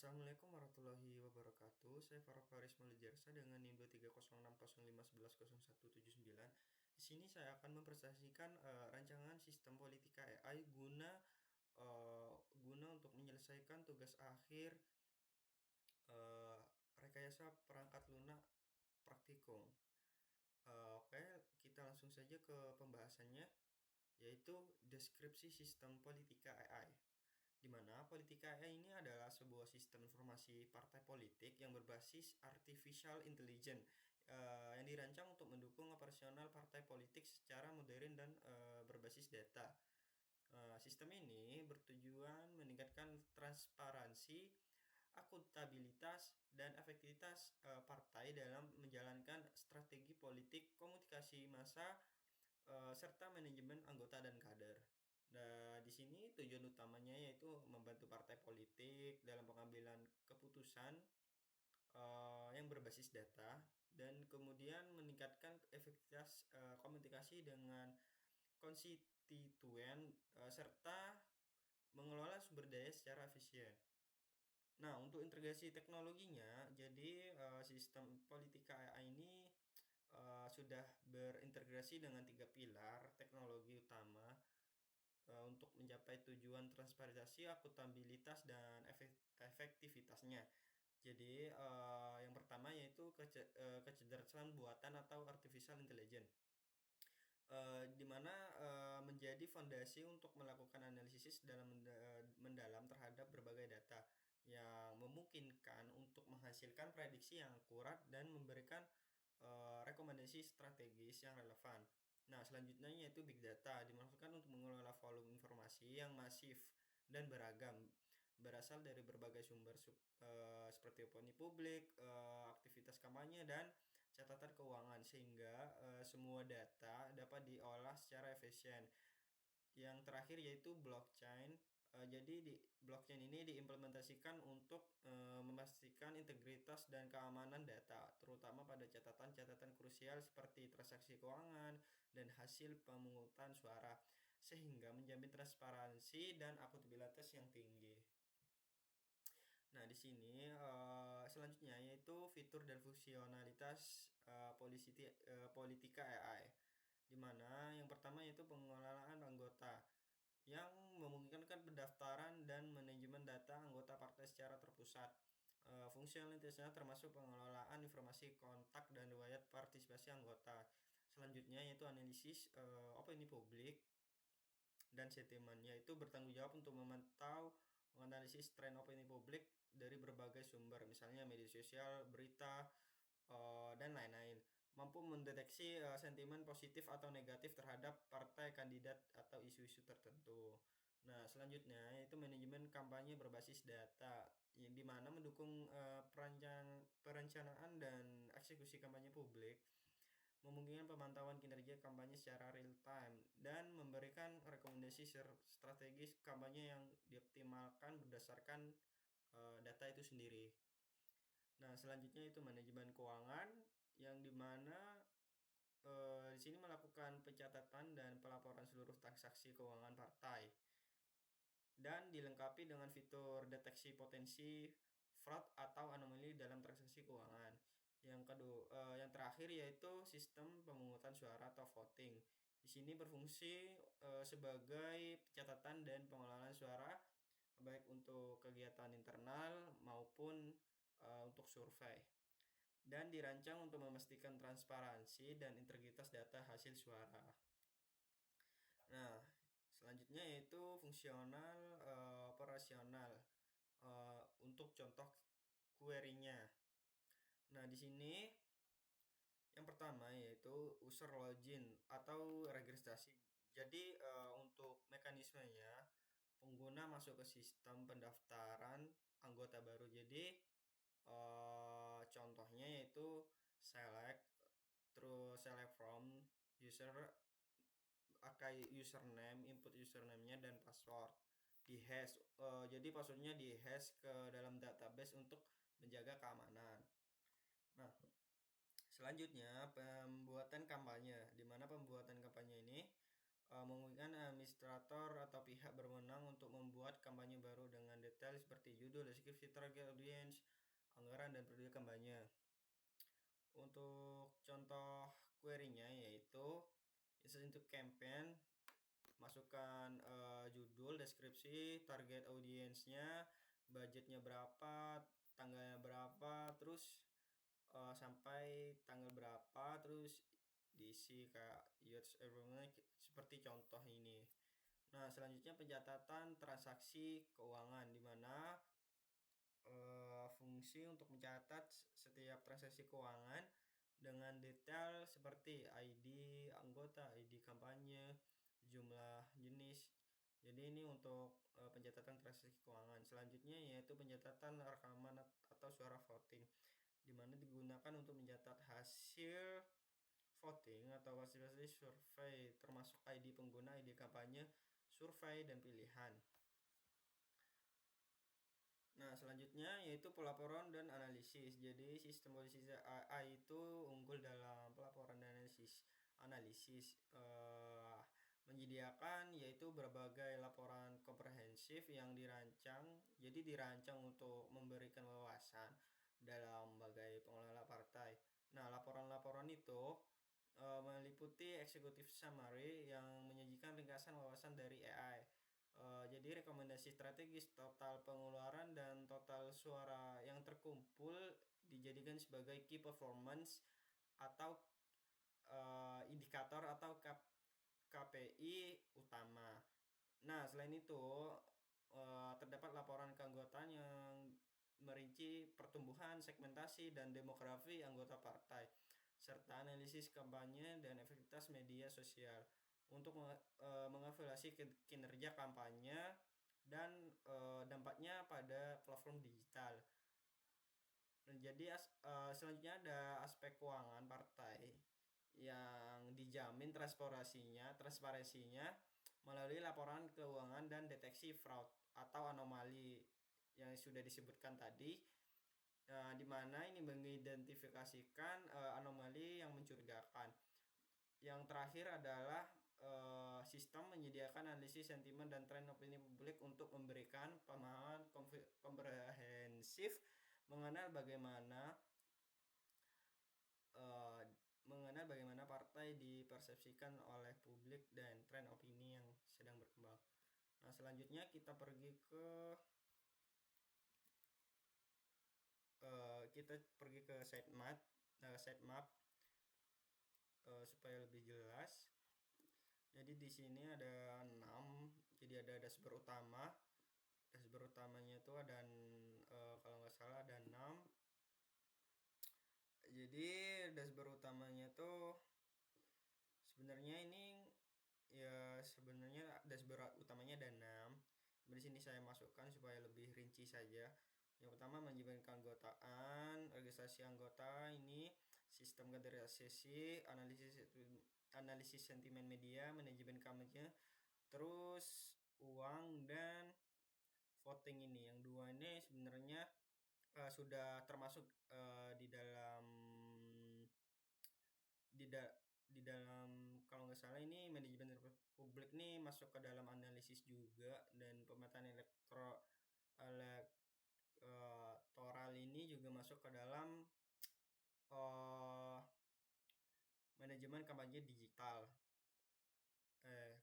Assalamualaikum warahmatullahi wabarakatuh. Saya Farah Faris Maulidiarsa dengan NIM 23060511179. Di sini saya akan mempresentasikan rancangan sistem politika AI guna untuk menyelesaikan tugas akhir eh, rekayasa perangkat lunak praktikum. Oke, kita langsung saja ke pembahasannya, yaitu deskripsi sistem politika AI. Di mana politika AI ini adalah sebuah sistem informasi partai politik yang berbasis artificial intelligence yang dirancang untuk mendukung operasional partai politik secara modern dan berbasis data. Sistem ini bertujuan meningkatkan transparansi, akuntabilitas, dan efektivitas partai dalam menjalankan strategi politik, komunikasi massa, serta manajemen anggota dan kader. Nah, di sini tujuan utamanya yaitu membantu partai politik dalam pengambilan keputusan yang berbasis data dan kemudian meningkatkan efektivitas komunikasi dengan konstituen serta mengelola sumber daya secara efisien. Nah, untuk integrasi teknologinya, jadi sistem politika AI ini sudah berintegrasi dengan 3 pilar teknologi utama untuk mencapai tujuan transparansi, akuntabilitas, dan efektivitasnya. Jadi yang pertama yaitu kecerdasan buatan atau artificial intelligence, di mana menjadi fondasi untuk melakukan analisis dalam mendalam terhadap berbagai data yang memungkinkan untuk menghasilkan prediksi yang akurat dan memberikan rekomendasi strategis yang relevan. Nah, selanjutnya yaitu big data, dimaksudkan untuk mengelola volume informasi yang masif dan beragam, berasal dari berbagai sumber seperti opini publik, aktivitas kampanye, dan catatan keuangan, sehingga semua data dapat diolah secara efisien. Yang terakhir yaitu blockchain. Jadi di blockchain ini diimplementasikan untuk memastikan integritas dan keamanan data, terutama pada catatan-catatan krusial seperti transaksi keuangan dan hasil pemungutan suara, sehingga menjamin transparansi dan akuntabilitas yang tinggi. Nah, di sini selanjutnya yaitu fitur dan fungsionalitas politika AI, di mana yang pertama yaitu pengelolaan anggota yang memungkinkan pendaftaran dan manajemen data anggota partai secara terpusat. Fungsionalitasnya termasuk pengelolaan informasi kontak dan riwayat partisipasi anggota. Selanjutnya yaitu analisis opini publik dan sentimen, yaitu bertanggung jawab untuk memantau menganalisis tren opini publik dari berbagai sumber, misalnya media sosial, berita, dan lain-lain. Mampu mendeteksi sentimen positif atau negatif terhadap partai, kandidat, atau isu-isu tertentu. Nah, selanjutnya itu manajemen kampanye berbasis data, yang dimana mendukung perencanaan dan eksekusi kampanye publik, memungkinkan pemantauan kinerja kampanye secara real time, dan memberikan rekomendasi strategis kampanye yang dioptimalkan berdasarkan data itu sendiri. Nah, selanjutnya itu manajemen keuangan, yang dimana di sini melakukan pencatatan dan pelaporan seluruh transaksi keuangan partai, dan dilengkapi dengan fitur deteksi potensi fraud atau anomali dalam transaksi keuangan. Yang terakhir yaitu sistem pemungutan suara atau voting. Di sini berfungsi sebagai pencatatan dan pengelolaan suara baik untuk kegiatan internal maupun untuk survei, dan dirancang untuk memastikan transparansi dan integritas data hasil suara. Nah, selanjutnya yaitu fungsional operasional untuk contoh query-nya. Nah, di sini yang pertama yaitu user login atau registrasi. Jadi untuk mekanismenya, pengguna masuk ke sistem pendaftaran anggota baru. Jadi contohnya yaitu select from user, pakai username, input username-nya dan password di hash. Jadi passwordnya di hash ke dalam database untuk menjaga keamanan. Nah, selanjutnya pembuatan kampanye, di mana pembuatan kampanye ini memungkinkan administrator atau pihak berwenang untuk membuat kampanye baru dengan detail seperti judul, deskripsi, target audience, anggaran, dan periode kampanye. Untuk contoh query-nya yaitu search into campaign, masukkan judul, deskripsi, target audience-nya, budgetnya berapa, tanggalnya berapa, terus sampai tanggal berapa, terus diisi kayak years seperti contoh ini. Nah, selanjutnya pencatatan transaksi keuangan, di mana fungsi untuk mencatat setiap transaksi keuangan dengan detail seperti ID anggota, ID kampanye, jumlah jenis. Jadi ini untuk pencatatan transaksi keuangan. Selanjutnya yaitu pencatatan rekaman atau suara voting, di mana digunakan untuk mencatat hasil voting atau hasil survei, termasuk ID pengguna, ID kampanye, survei, dan pilihan. Nah, selanjutnya yaitu pelaporan dan analisis. Jadi sistem analisis AI itu unggul dalam pelaporan dan analisis menyediakan yaitu berbagai laporan komprehensif yang dirancang. Jadi dirancang untuk memberikan wawasan dalam berbagai pengelola partai. Nah, laporan-laporan itu meliputi executive summary yang menyajikan ringkasan wawasan dari AI. Jadi rekomendasi strategis, total pengeluaran, dan total suara yang terkumpul dijadikan sebagai key performance atau indikator atau KPI utama. Nah, selain itu terdapat laporan keanggotaan yang merinci pertumbuhan, segmentasi, dan demografi anggota partai, serta analisis kampanye dan efektivitas media sosial untuk mengevaluasi kinerja kampanye dan dampaknya pada platform digital. Jadi selanjutnya ada aspek keuangan partai yang dijamin transparansinya melalui laporan keuangan dan deteksi fraud atau anomali yang sudah disebutkan tadi, di mana ini mengidentifikasikan anomali yang mencurigakan. Yang terakhir adalah sistem menyediakan analisis sentimen dan tren opini publik untuk memberikan pemahaman komprehensif mengenal bagaimana partai dipersepsikan oleh publik dan tren opini yang sedang berkembang. Nah, selanjutnya kita pergi ke sitemap supaya lebih jelas. Jadi di sini ada 6. Jadi ada dashboard utama. Dashboard utamanya itu ada kalau nggak salah ada 6. Jadi dashboard utamanya itu sebenarnya dashboard utamanya ada 6. Di sini saya masukkan supaya lebih rinci saja. Yang pertama, manajemen keanggotaan, registrasi anggota, ini sistem kaderisasi, analisis sentimen media, manajemen kampanye, terus uang dan voting. Ini yang 2 ini sebenarnya sudah termasuk di dalam kalau nggak salah ini manajemen publik nih masuk ke dalam analisis juga, dan pemetaan elektoral ini juga masuk ke dalam manajemen kampanye digital.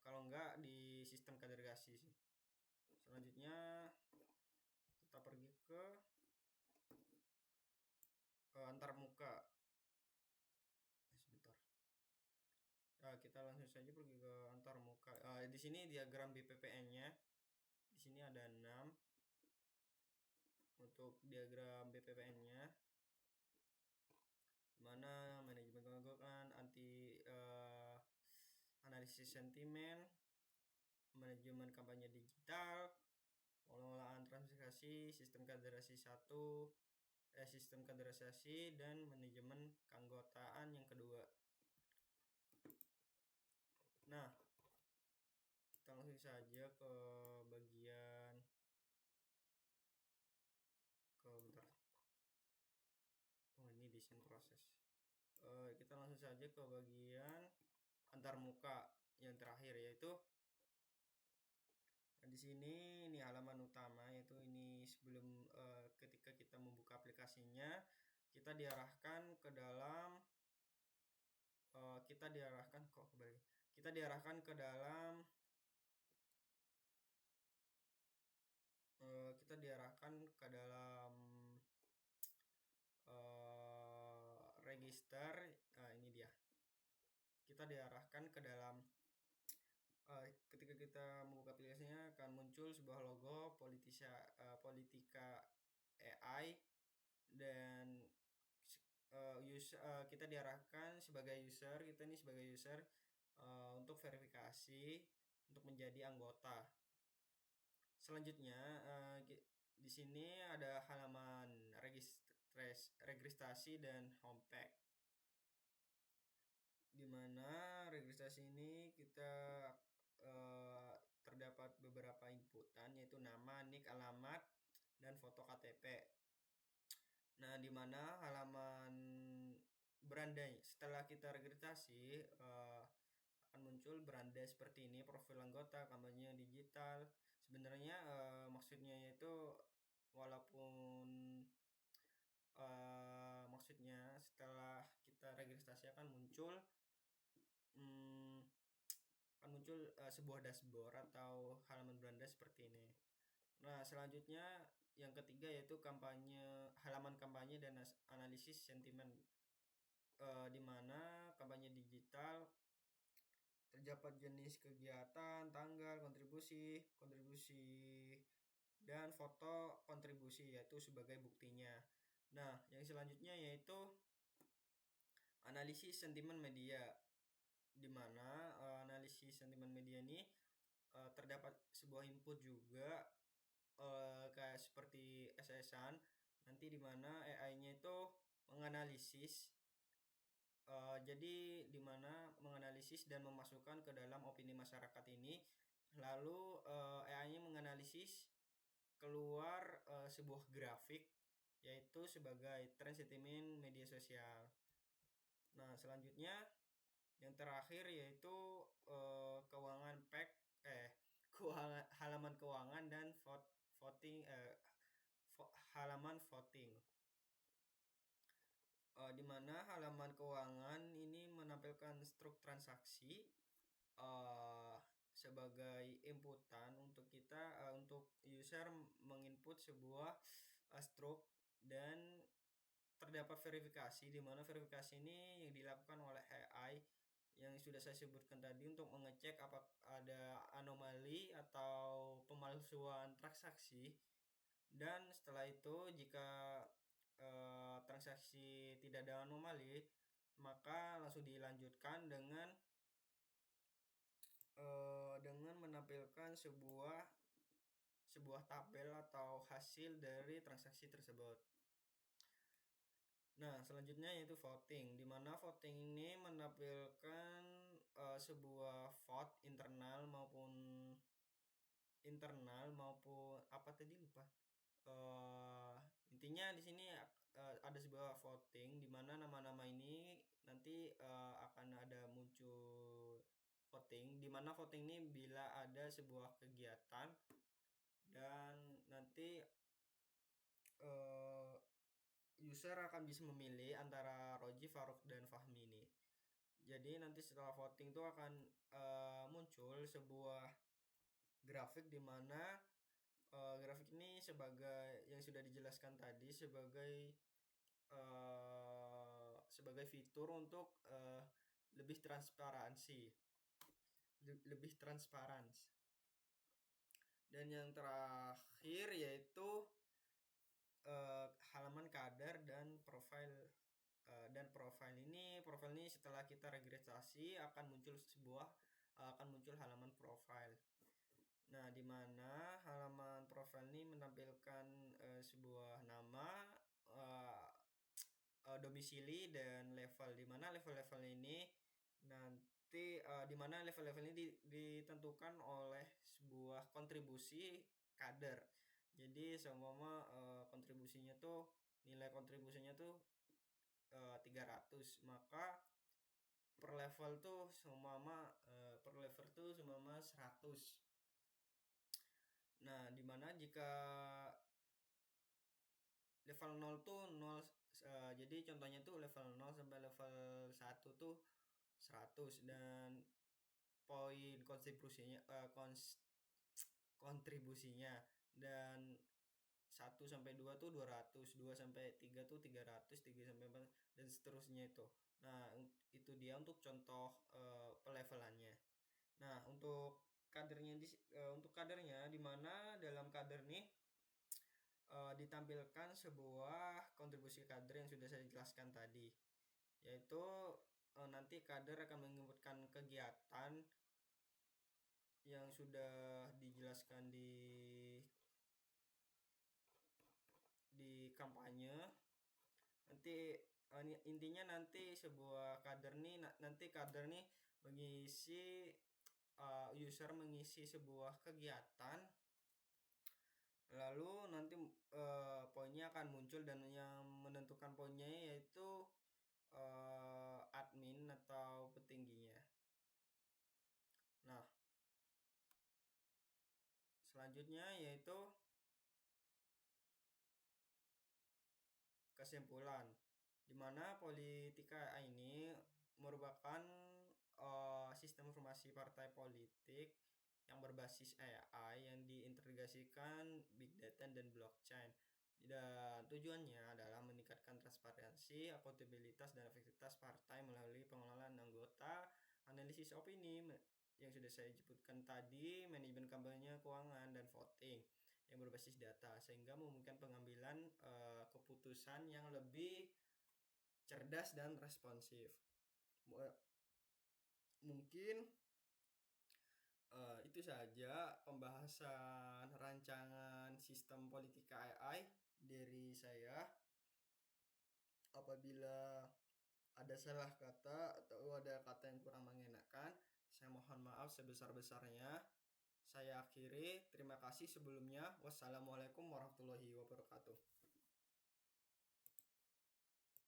Kalau enggak di sistem kaderisasi sih. Selanjutnya kita pergi ke antarmuka. Sebentar. Nah, kita langsung saja pergi ke antarmuka. Di sini diagram BPPN-nya. Di sini ada 6 untuk diagram BPPN-nya. Dimana manajemen keanggotaan, analisis sentimen, manajemen kampanye digital, pengelolaan transaksi, sistem kaderisasi dan manajemen keanggotaan yang kedua. Nah, kita langsung saja ke bagian ini desain proses. Kita langsung saja ke bagian antarmuka yang terakhir, yaitu di sini ini halaman utama, yaitu ini ketika kita membuka aplikasinya, kita diarahkan ke dalam kita diarahkan kok kembali. Kita diarahkan ke dalam kita diarahkan ke dalam register. Ini dia. Kita diarahkan ke dalam ketika kita membuka aplikasinya akan muncul sebuah logo Politika AI, dan kita diarahkan sebagai user, kita ini sebagai user untuk verifikasi untuk menjadi anggota. Selanjutnya di sini ada halaman registrasi dan homepage, di mana registrasi ini kita terdapat beberapa inputan, yaitu nama, nik, alamat, dan foto KTP. Nah, di mana halaman berandai setelah kita registrasi akan muncul beranda seperti ini: profil anggota, kampanye digital. Sebenarnya maksudnya yaitu walaupun maksudnya setelah kita registrasi akan muncul sebuah dashboard atau halaman beranda seperti ini. Nah, selanjutnya yang ketiga yaitu halaman kampanye dan analisis sentimen, di mana kampanye digital terdapat jenis kegiatan, tanggal, kontribusi, dan foto kontribusi yaitu sebagai buktinya. Nah, yang selanjutnya yaitu analisis sentimen media, di mana analisis sentimen media ini terdapat sebuah input juga kayak seperti SS-an nanti, di mana AI-nya itu menganalisis jadi di mana menganalisis dan memasukkan ke dalam opini masyarakat ini, lalu AI-nya menganalisis keluar sebuah grafik yaitu sebagai tren sentimen media sosial. Nah, selanjutnya yang terakhir yaitu halaman keuangan dan halaman voting, di mana halaman keuangan ini menampilkan struk transaksi sebagai inputan untuk kita untuk user menginput sebuah struk, dan terdapat verifikasi, di mana verifikasi ini yang dilakukan oleh AI yang sudah saya sebutkan tadi untuk mengecek apakah ada anomali atau pemalsuan transaksi. Dan setelah itu jika transaksi tidak ada anomali, maka langsung dilanjutkan dengan menampilkan sebuah tabel atau hasil dari transaksi tersebut. Nah, selanjutnya yaitu voting, di mana voting ini menampilkan sebuah vote internal maupun apa tadi lupa. Intinya di sini ada sebuah voting, di mana nama-nama ini nanti akan ada muncul voting, di mana voting ini bila ada sebuah kegiatan, dan nanti user akan bisa memilih antara Roji, Faruk, dan Fahmi ini. Jadi nanti setelah voting itu akan muncul sebuah grafik, di mana grafik ini sebagai yang sudah dijelaskan tadi sebagai fitur untuk lebih transparan. Dan yang terakhir yaitu halaman kader dan profil. Profil ini setelah kita registrasi akan muncul halaman profil. Nah, di mana halaman profil ini menampilkan sebuah nama, domisili, dan level, di mana level-level ini nanti ditentukan oleh sebuah kontribusi kader. Jadi seumpama kontribusinya tuh nilai kontribusinya tuh 300, maka per level tuh seumpama 100. Nah, dimana jika nol tuh nol, jadi contohnya tuh level nol sampai level satu tuh 100, dan poin kontribusinya, kontribusinya, dan satu sampai 2 tuh 200, 2 sampai 3 tuh 300, 3 sampai 4 dan seterusnya itu. Nah, itu dia untuk contoh pelevelannya. Nah, untuk kadernya di mana dalam kader nih ditampilkan sebuah kontribusi kader yang sudah saya jelaskan tadi, yaitu nanti kader akan menyebutkan kegiatan yang sudah dijelaskan di kampanye. Nanti intinya nanti sebuah kader nih, nanti kader nih mengisi, user mengisi sebuah kegiatan, lalu nanti poinnya akan muncul, dan yang menentukan poinnya yaitu admin atau petingginya. Nah, selanjutnya yaitu kesimpulan, di mana Politika ini merupakan sistem informasi partai politik yang berbasis AI yang diintegrasikan big data dan blockchain. Dan tujuannya adalah meningkatkan transparansi, akuntabilitas, dan efektivitas partai melalui pengelolaan anggota, analisis opini yang sudah saya sebutkan tadi, manajemen kampanye, keuangan, dan voting yang berbasis data, sehingga memungkinkan pengambilan keputusan yang lebih cerdas dan responsif. Mungkin itu saja pembahasan rancangan sistem politika AI dari saya. Apabila ada salah kata atau ada kata yang kurang mengenakan, saya mohon maaf sebesar-besarnya. Saya akhiri, terima kasih sebelumnya. Wassalamualaikum warahmatullahi wabarakatuh.